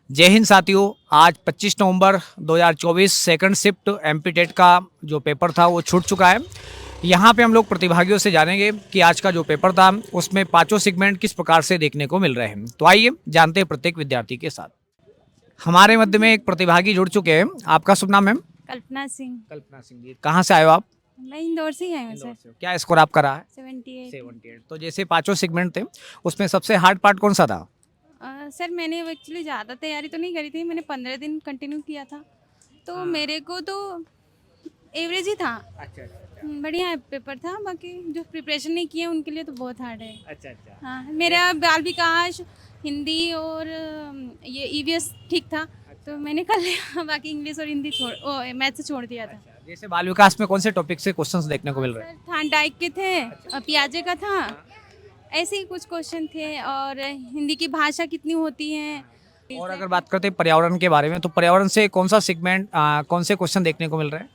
जय हिंद साथियों, आज 25 नवंबर 2024 सेकंड शिफ्ट एमपीटेट का जो पेपर था वो छूट चुका है। यहाँ पे हम लोग प्रतिभागियों से जानेंगे कि आज का जो पेपर था उसमें पांचों सेगमेंट किस प्रकार से देखने को मिल रहे हैं। तो आइए जानते हैं प्रत्येक विद्यार्थी के साथ। हमारे मध्य में एक प्रतिभागी जुड़ चुके हैं। आपका शुभ नाम है? कल्पना सिंह। कल्पना सिंह जी, कहाँ से आए हो आप? मैं इंदौर से ही आई हूँ सर। क्या स्कोर आपका रहा है? 78। तो जैसे पांचों सेगमेंट थे उसमें सबसे हार्ड पार्ट कौन सा था? सर मैंने एक्चुअली ज़्यादा तैयारी तो नहीं करी थी, मैंने 15 दिन कंटिन्यू किया था, तो मेरे को तो एवरेज ही था। अच्छा। बढ़िया पेपर था, बाकी जो प्रिपरेशन नहीं किए उनके लिए तो बहुत हार्ड है। अच्छा। हाँ, मेरा बाल विकास, हिंदी और ये ईवीएस ठीक था, तो मैंने कर लिया। बाकी इंग्लिश और हिंदी मैथ से छोड़ दिया था। जैसे बाल विकास में कौन से टॉपिक से क्वेश्चंस देखने को मिल रहे हैं? सर थानडाइक के थे, पियाजे का था, ऐसे ही कुछ क्वेश्चन थे, और हिंदी की भाषा कितनी होती है। और अगर बात करते हैं पर्यावरण के बारे में, तो पर्यावरण से कौन सा सेगमेंट कौन से क्वेश्चन देखने को मिल रहे हैं?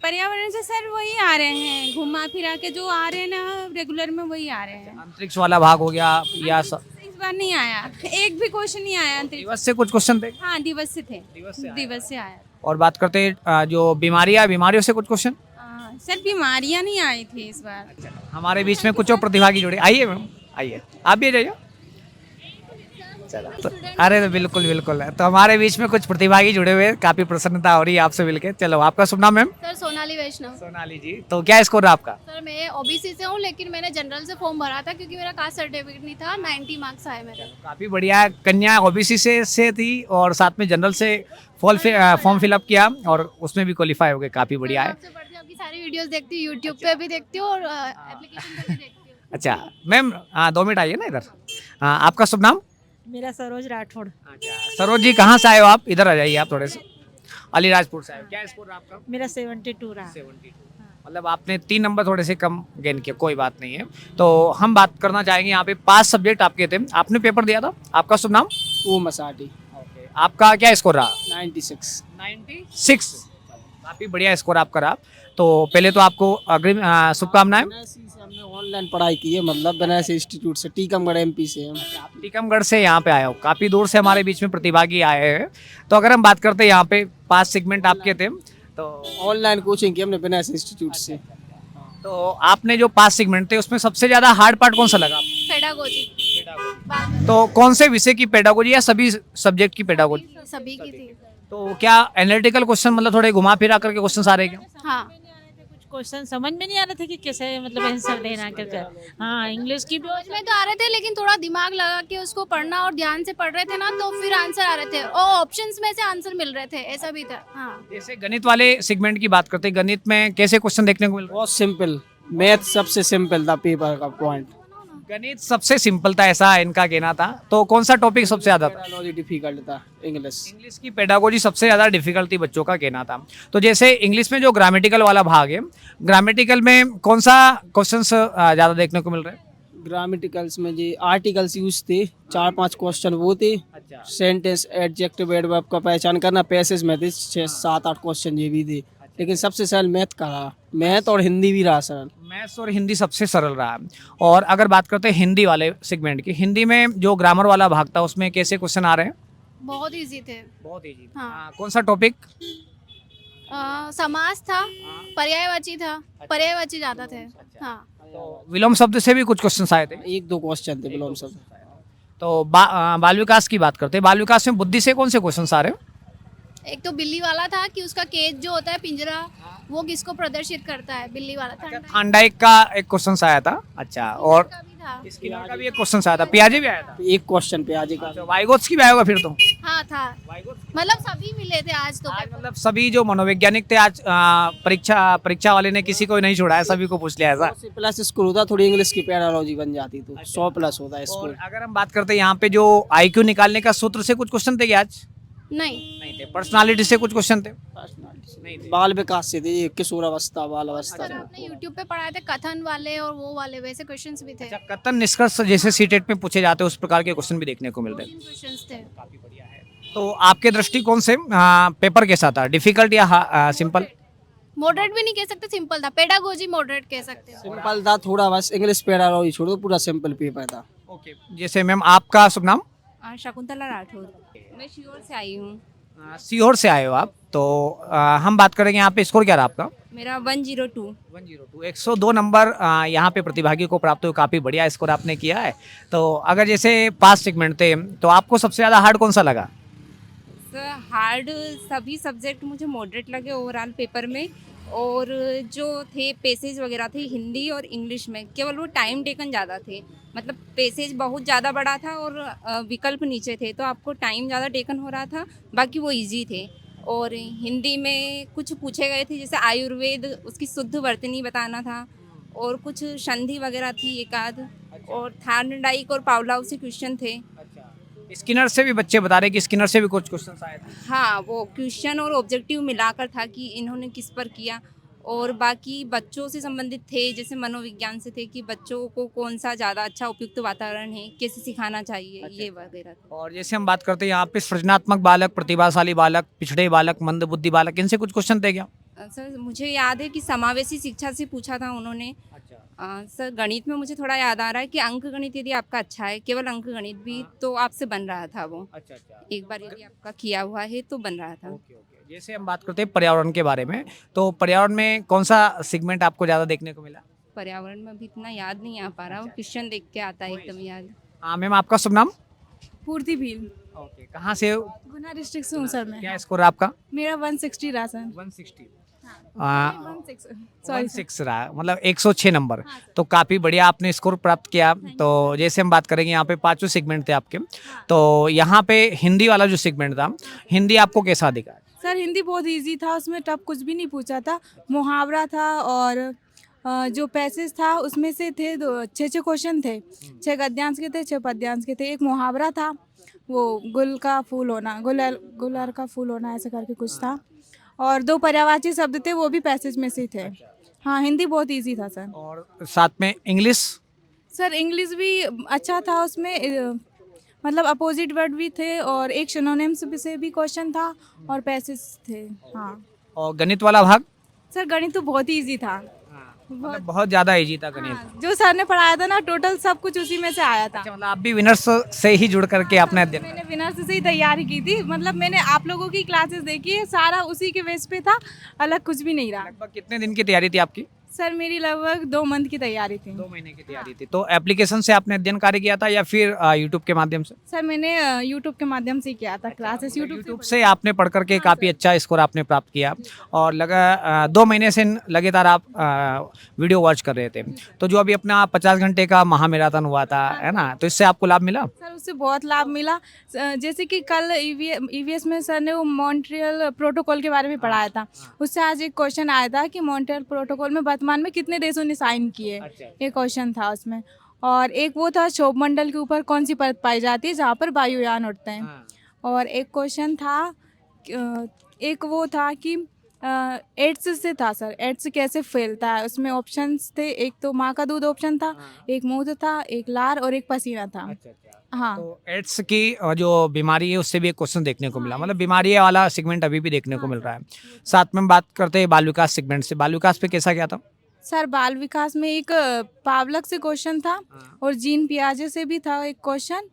पर्यावरण से सर वही आ रहे हैं, घुमा फिरा के जो आ रहे हैं ना रेगुलर में, वही आ रहे हैं। अंतरिक्ष वाला भाग हो गया या इस बार नहीं आया, एक भी क्वेश्चन नहीं आया अंतरिक्ष। दिवस से कुछ क्वेश्चन थे? हाँ, दिवस से थे, दिवस से आया। और बात करते हैं जो बीमारियों से कुछ क्वेश्चन? सर बीमारियां नहीं आई थी इस बार। हमारे बीच में कुछ और प्रतिभागी जुड़े। आइए मैम, आइए, आप भी आ जाइए। चलो तो, अरे बिल्कुल बिल्कुल। तो हमारे बीच में कुछ प्रतिभागी जुड़े हुए, काफी प्रसन्नता हो रही है आपसे मिलके। चलो, आपका शुभ नाम मैम? सर सोनाली वैष्णव। सोनाली जी, तो क्या स्कोर रहा आपका? सर मैं ओबीसी से हूँ, लेकिन मैंने जनरल से फॉर्म भरा था क्योंकि मेरा कास्ट सर्टिफिकेट नहीं था। 90 मार्क्स आए मेरे। काफी बढ़िया। कन्या ओबीसी से थी और साथ में जनरल से फॉर्म फिलअप किया और उसमें भी क्वालिफाई हो गए। काफी बढ़िया है। आपसे पढ़ती हूँ, आपकी सारी वीडियोस देखती हूँ, यूट्यूब पे भी देखती हूँ और एप्लीकेशन पे भी देखती हूँ। अच्छा मैम, 2 मिनट आइए ना इधर। आपका शुभ नाम? मेरा सरोज राठौड़। अच्छा सरोज जी, कहाँ से आए हो आप? इधर आ जाइए आप थोड़े से। अलीराजपुर से आए हो। क्या स्कोर रहा आपका? मेरा 72 रहा। 72। मतलब आपने 3 नंबर थोड़े से कम गेन किए, कोई बात नहीं है। तो हम बात करना चाहेंगे, यहाँ पे 5 सब्जेक्ट आपके थे, आपने पेपर दिया था। आपका शुभ नाम? वो मसाटी। आपका क्या स्कोर रहा? 96। काफी बढ़िया स्कोर आपका रहा। तो पहले तो आपको अग्रिम शुभकामनाएं। हमने ऑनलाइन पढ़ाई की है, मतलब बनारस इंस्टीट्यूट से, टीकमगढ़ एमपी से हम। टीकमगढ़ से यहाँ पे आए हो, काफी दूर से हमारे बीच में प्रतिभागी आए हैं। तो अगर हम बात करते हैं, यहाँ पे 5 सेगमेंट आपके थे, तो ऑनलाइन कोचिंग की हमने बनारस इंस्टीट्यूट से। तो आपने जो 5 सेगमेंट थे उसमें सबसे ज्यादा हार्ड पार्ट कौन सा लगा आपको? पेडागोजी। तो कौन से विषय की पेडागोजी या सभी सब्जेक्ट की पेडागोजी? सभी की थी। तो क्या एनालिटिकल क्वेश्चन, मतलब थोड़े घुमा फिरा करके क्वेश्चन आ रहे हैं क्या? हाँ, कुछ क्वेश्चन समझ में नहीं आ रहे थे कि कैसे मतलब आंसर देना करके। हाँ, इंग्लिश की भी समझ में तो आ रहे थे, लेकिन थोड़ा दिमाग लगा के उसको पढ़ना और ध्यान से पढ़ रहे थे ना, तो फिर आंसर आ रहे थे और ऑप्शंस में से आंसर मिल रहे थे, ऐसा भी था। हाँ, जैसे गणित वाले सेगमेंट की बात करते हैं, गणित में कैसे क्वेश्चन देखने को मिल रहे बहुत सिंपल, मैथ सबसे सिंपल था पेपर का पॉइंट। हैं? गणित सबसे सिंपल था, ऐसा इनका कहना था। तो कौन सा टॉपिक सबसे ज्यादा था? पेडागोजी डिफिकल्ट था, इंग्लिश। इंग्लिश की पेडागोजी सबसे ज्यादा डिफिकल्ट थी, बच्चों का कहना था। तो जैसे इंग्लिश में जो ग्रामेटिकल वाला भाग है, ग्रामेटिकल में कौन सा क्वेश्चन ज्यादा देखने को मिल रहे हैं? ग्रामेटिकल्स में जी आर्टिकल्स यूज थे, 4-5 क्वेश्चन वो थे। सेंटेंस, एडजेक्टिव, एडवर्ब का पहचान करना, पैसेज में थे 6-7-8 क्वेश्चन ये भी थे। लेकिन सबसे सरल मैथ का रहा, मैथ और हिंदी भी रहा सरल। मैथ्स और हिंदी सबसे सरल रहा। और अगर बात करते हैं हिंदी वाले सेगमेंट की, हिंदी में जो ग्रामर वाला भाग था उसमें कैसे क्वेश्चन आ रहे हैं? बहुत इजी थे। बहुत इजी। हाँ। कौन सा टॉपिक? समास था, पर्यायवाची था, पर्यायवाची ज्यादा थे। हाँ, तो विलोम शब्द से भी कुछ क्वेश्चन आए थे। 1-2 क्वेश्चन थे विलोम शब्द। तो बाल विकास की बात करते हैं, बाल विकास में बुद्धि से कौन से क्वेश्चन आ रहे हैं? एक तो बिल्ली वाला था कि उसका केज जो होता है पिंजरा, वो किसको प्रदर्शित करता है, बिल्ली वाला था। थानडाइक का एक क्वेश्चन आया था। अच्छा, और का भी था। स्किनर का भी एक क्वेश्चन आया था, पियाजे भी आया था। एक क्वेश्चन पे आज का। तो वाइगोत्स की भी आया होगा फिर तो। हाँ था, मतलब सभी मिले थे आज तो। आज मतलब सभी जो मनोवैज्ञानिक थे आज परीक्षा वाले ने किसी को नहीं छोड़ा है, सभी को पूछ लिया ऐसा। प्लस स्कोर होता, थोड़ी इंग्लिश की पैरालॉजी बन जाती तो 100+ होता है और स्कोर। अगर हम बात करते हैं यहाँ पे जो आईक्यू निकालने का सूत्र से कुछ क्वेश्चन थे क्या आज? नहीं थे। पर्सनालिटी से कुछ क्वेश्चन थे? नहीं, बाल विकास से थे, किशोर अवस्था, बाल अवस्था। सर आपने यूट्यूब पे पढ़ाए थे कथन वाले और वो वाले, वैसे क्वेश्चंस भी थे। अच्छा, कथन निष्कर्ष जैसे सीटेट में पूछे जाते हैं उस प्रकार के क्वेश्चन भी देखने को मिलते हैं। क्वेश्चंस थे। काफी बढ़िया है। तो आपके दृष्टिकोण से पेपर कैसा था, डिफिकल्ट या सिंपल? मॉडरेट भी नहीं कह सकते, सिंपल था। पेडागोजी मॉडरेट कह सकते हो। सिंपल था थोड़ा, बस इंग्लिश पैरालॉजी छोड़ो, पूरा सिंपल पेपर था। ओके, जैसे मैम आपका शुभ नाम? शकुंतला राठौर। मैं श्योर से आई हूँ। सीहोर से आए हो आप, तो हम बात करेंगे यहाँ पे स्कोर क्या रहा आपका? मेरा 102। 102, 102 नंबर यहाँ पे प्रतिभागी को प्राप्त हुए। काफ़ी बढ़िया स्कोर आपने किया है। तो अगर जैसे 5 सेगमेंट थे तो आपको सबसे ज़्यादा हार्ड कौन सा लगा? सर हार्ड सभी सब्जेक्ट मुझे मॉडरेट लगे ओवरऑल पेपर में। और जो थे पेसेज वगैरह थे हिंदी और इंग्लिश में, केवल वो टाइम टेकन ज़्यादा थे। मतलब पेसेज बहुत ज़्यादा बड़ा था और विकल्प नीचे थे, तो आपको टाइम ज़्यादा टेकन हो रहा था। बाकी वो इजी थे। और हिंदी में कुछ पूछे गए थे, जैसे आयुर्वेद उसकी शुद्ध वर्तनी बताना था, और कुछ संधि वगैरह थी एक आध, और थार्नडाइक और पावलाव से क्वेश्चन थे। स्किनर से भी बच्चे बता रहे कि स्किनर से भी कुछ क्वेश्चन आए थे। हाँ, वो क्वेश्चन और ऑब्जेक्टिव मिलाकर था कि इन्होंने किस पर किया। और बाकी बच्चों से संबंधित थे, जैसे मनोविज्ञान से थे कि बच्चों को कौन सा ज़्यादा अच्छा उपयुक्त वातावरण है, कैसे सिखाना चाहिए, ये वगैरह था। और जैसे हम बात करते हैं यहाँ पे सृजनात्मक बालक, प्रतिभाशाली बालक, पिछड़े बालक, मंदबुद्धि बालक, इनसे कुछ क्वेश्चन थे क्या? सर मुझे याद है कि समावेशी शिक्षा से पूछा था उन्होंने। सर गणित में मुझे थोड़ा याद आ रहा है कि अंक गणित यदि आपका अच्छा है, केवल अंक गणित भी, तो आपसे बन रहा था वो। एक बार यदि आपका किया हुआ है तो बन रहा था। जैसे हम बात करते हैं पर्यावरण के बारे में, तो पर्यावरण में कौन सा सेगमेंट आपको ज़्यादा देखने को मिला? पर्यावरण में अभी इतना याद नहीं आ पा रहा, वो क्वेश्चन देख के आता है एकदम याद। हाँ मैम, आपका शुभ नाम? पूर्ति भील। ओके, कहाँ से हो? गुना डिस्ट्रिक्ट से हूँ सर मैं। क्या स्कोर है आपका? मेरा 160 रहा सर। 160। 16 सॉरी 16 रहा, मतलब 106 नंबर। तो काफ़ी बढ़िया आपने स्कोर प्राप्त किया। तो जैसे हम बात करेंगे, यहाँ पे 5 सेगमेंट थे आपके, तो यहाँ पे हिंदी वाला जो सेगमेंट था, हिंदी आपको कैसा दिखा? सर हिंदी बहुत इजी था, उसमें टफ कुछ भी नहीं पूछा था। मुहावरा था और जो पैसेज था उसमें से थे 6 क्वेश्चन थे। 6 गद्यांश के थे, 6 पद्यांश के थे। एक मुहावरा था, वो गुल का फूल होना, गुलर का फूल होना, ऐसे करके कुछ था। और 2 पर्यायवाची शब्द थे, वो भी पैसेज में से थे। हाँ, हिंदी बहुत इजी था सर। और साथ में इंग्लिश? सर इंग्लिश भी अच्छा था, उसमें मतलब अपोजिट वर्ड भी थे, और एक सिनोनिम्स से भी क्वेश्चन था, और पैसेज थे। हाँ। और गणित वाला भाग? सर गणित तो बहुत ही इजी था। मतलब बहुत ज़्यादा इजी था गणित। हाँ, जो सर ने पढ़ाया था ना, टोटल सब कुछ उसी में से आया था। अच्छा, मतलब आप भी विनर्स से ही जुड़ करके आपने अध्ययन मैंने विनर्स से ही तैयारी की थी। मतलब मैंने आप लोगों की क्लासेस देखी है, सारा उसी के बेस पे था, अलग कुछ भी नहीं रहा। लगभग कितने दिन की तैयारी थी आपकी? सर मेरी लगभग 2 मंथ की तैयारी थी। 2 महीने की तैयारी थी। तो एप्लीकेशन से आपने अध्ययन कार्य किया था या फिर यूट्यूब के माध्यम से? सर मैंने यूट्यूब के माध्यम से किया था क्लासेस। यूट्यूब से आपने पढ़ करके काफ़ी अच्छा स्कोर आपने प्राप्त किया, और लगा 2 महीने से लगातार आप वीडियो वॉच कर रहे थे। तो जो अभी अपना 50 घंटे का महामैराथन हुआ था, है ना, तो इससे आपको लाभ मिला? सर उससे बहुत लाभ मिला। जैसे कि कल ईवीएस में सर ने वो मॉन्ट्रियल प्रोटोकॉल के बारे में पढ़ाया था। उससे आज एक क्वेश्चन आया था कि मॉन्ट्रियल प्रोटोकॉल में वर्तमान में कितने देशों ने साइन किए। ये क्वेश्चन था उसमें। और एक वो था, क्षोभ मंडल के ऊपर कौन सी परत पाई जाती है जहाँ पर वायुयान उड़ते हैं। और एक क्वेश्चन था, एक वो था कि एड्स से था सर, एड्स कैसे फैलता है। उसमें ऑप्शंस थे, एक तो माँ का दूध ऑप्शन था, एक मूत्र था, एक लार और एक पसीना था। हाँ। तो एड्स की जो बीमारी है उससे भी एक क्वेश्चन देखने को मिला। मतलब बीमारी वाला सेगमेंट अभी भी देखने को मिल रहा है। साथ में बात करते हैं बाल विकास सेगमेंट से। बाल विकास पे कैसा क्या था? सर बाल विकास में एक पावलक से क्वेश्चन था, और जीन पियाजे से भी था एक क्वेश्चन,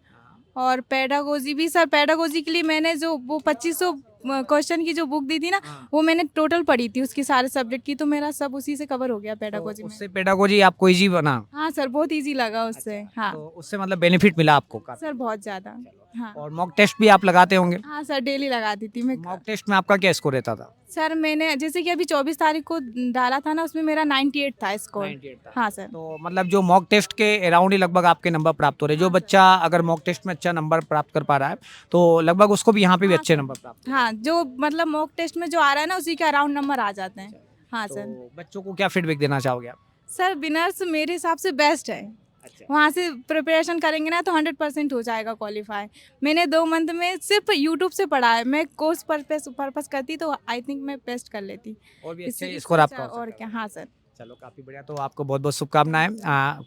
और पेडागोजी भी। सर पेडागोजी के लिए मैंने जो वो 2500 क्वेश्चन की जो बुक दी थी ना, वो मैंने टोटल पढ़ी थी उसकी सारे सब्जेक्ट की, तो मेरा सब उसी से कवर हो गया पेडागोजी में। उससे पेडागोजी आपको इजी बना? हाँ सर, बहुत इजी लगा उससे। हाँ तो उससे मतलब बेनिफिट मिला आपको काफी? सर बहुत ज़्यादा। हाँ। और मॉक टेस्ट भी आप लगाते होंगे? हाँ सर, डेली लगाती थी मैं। मॉक टेस्ट में आपका क्या स्कोर रहता था? सर मैंने जैसे कि अभी 24 तारीख को डाला था ना, उसमें मेरा 98 था स्कोर। 98 था। हाँ सर। तो मतलब जो मॉक टेस्ट के अराउंड ही लगभग आपके नंबर प्राप्त हो रहे। जो बच्चा अगर मॉक टेस्ट में अच्छा नंबर प्राप्त कर पा रहा है, तो लगभग उसको भी यहाँ पे भी अच्छे नंबर प्राप्त। हाँ, जो मतलब मॉक टेस्ट में जो आ रहा है ना, उसी के अराउंड नंबर आ जाते हैं। हाँ सर। तो बच्चों को क्या फीडबैक देना चाहोगे आप? सर विनर्स मेरे हिसाब से बेस्ट है। वहाँ से प्रिपरेशन करेंगे ना तो 100% हो जाएगा क्वालिफाई। मैंने 2 मंथ में सिर्फ यूट्यूब से पढ़ा है। मैं कोर्स पर्पस करती तो आई थिंक मैं बेस्ट कर लेती। और भी अच्छे स्कोर आपका हो सकता है। और क्या। हाँ सर। चलो काफ़ी बढ़िया। तो आपको बहुत बहुत शुभकामनाएं।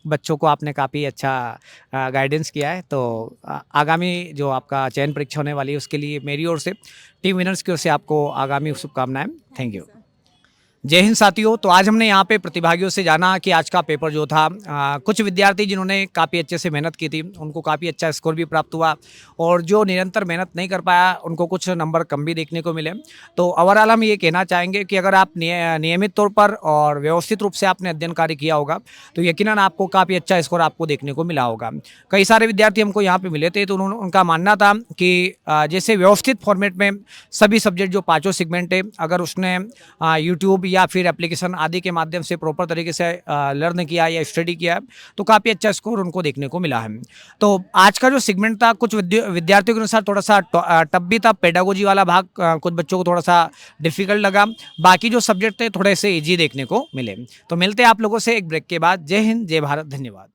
बच्चों को आपने काफ़ी अच्छा गाइडेंस किया है। तो आगामी जो आपका चयन परीक्षा होने वाली है, उसके लिए मेरी ओर से, टीम विनर्स की ओर से आपको आगामी शुभकामनाएं। Thank you. जय हिंद साथियों। तो आज हमने यहाँ पे प्रतिभागियों से जाना कि आज का पेपर जो था कुछ विद्यार्थी जिन्होंने काफ़ी अच्छे से मेहनत की थी उनको काफ़ी अच्छा स्कोर भी प्राप्त हुआ, और जो निरंतर मेहनत नहीं कर पाया उनको कुछ नंबर कम भी देखने को मिले। तो ओवरऑल हम ये कहना चाहेंगे कि अगर आप नियमित तौर पर और व्यवस्थित रूप से आपने अध्ययन कार्य किया होगा तो यकीनन आपको काफ़ी अच्छा स्कोर आपको देखने को मिला होगा। कई सारे विद्यार्थी हमको यहाँ पे मिले थे तो उनका मानना था कि जैसे व्यवस्थित फॉर्मेट में सभी सब्जेक्ट जो पाँचों सेगमेंट है, अगर उसने यूट्यूब या फिर एप्लीकेशन आदि के माध्यम से प्रॉपर तरीके से लर्न किया या स्टडी किया तो काफ़ी अच्छा स्कोर उनको देखने को मिला है। तो आज का जो सेगमेंट था कुछ विद्यार्थियों के अनुसार थोड़ा सा टफ भी था, पेडागोजी वाला भाग कुछ बच्चों को थोड़ा सा डिफिकल्ट लगा, बाकी जो सब्जेक्ट थे थोड़े से ईजी देखने को मिले। तो मिलते हैं आप लोगों से एक ब्रेक के बाद। जय हिंद, जय भारत, धन्यवाद।